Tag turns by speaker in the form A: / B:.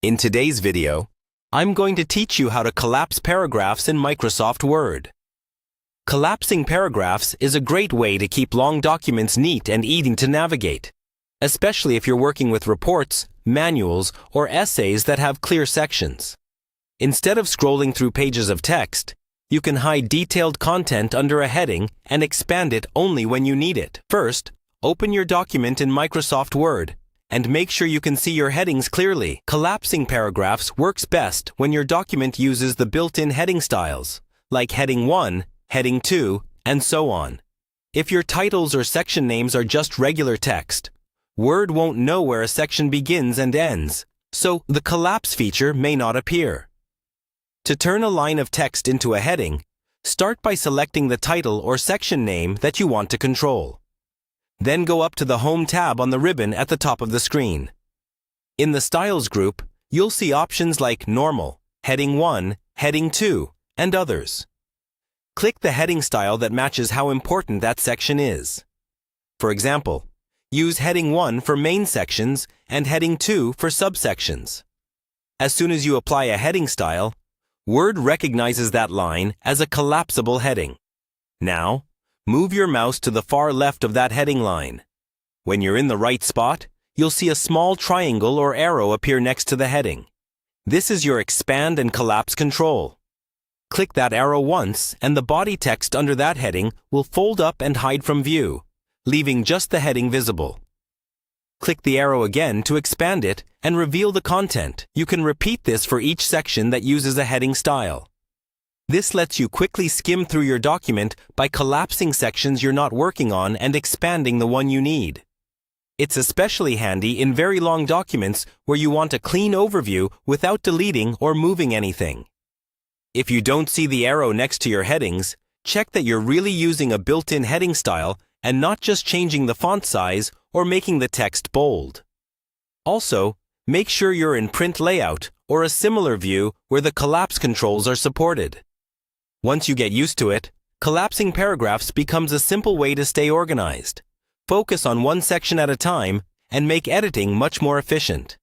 A: In today's video, I'm going to teach you how to collapse paragraphs in Microsoft Word. Collapsing paragraphs is a great way to keep long documents neat and easy to navigate, especially if you're working with reports, manuals, or essays that have clear sections. Instead of scrolling through pages of text, you can hide detailed content under a heading and expand it only when you need it. First, open your document in Microsoft Word and make sure you can see your headings clearly. Collapsing paragraphs works best when your document uses the built-in heading styles, like Heading 1, Heading 2, and so on. If your titles or section names are just regular text, Word won't know where a section begins and ends, so the collapse feature may not appear. To turn a line of text into a heading, start by selecting the title or section name that you want to control. Then go up to the Home tab on the ribbon at the top of the screen. In the Styles group, you'll see options like Normal, Heading 1, Heading 2, and others. Click the heading style that matches how important that section is. For example, use Heading 1 for main sections and Heading 2 for subsections. As soon as you apply a heading style, Word recognizes that line as a collapsible heading. Now, move your mouse to the far left of that heading line. When you're in the right spot, you'll see a small triangle or arrow appear next to the heading. This is your expand and collapse control. Click that arrow once and the body text under that heading will fold up and hide from view, leaving just the heading visible. Click the arrow again to expand it and reveal the content. You can repeat this for each section that uses a heading style. This lets you quickly skim through your document by collapsing sections you're not working on and expanding the one you need. It's especially handy in very long documents where you want a clean overview without deleting or moving anything. If you don't see the arrow next to your headings, check that you're really using a built-in heading style and not just changing the font size or making the text bold. Also, make sure you're in Print Layout or a similar view where the collapse controls are supported. Once you get used to it, collapsing paragraphs becomes a simple way to stay organized. Focus on one section at a time and make editing much more efficient.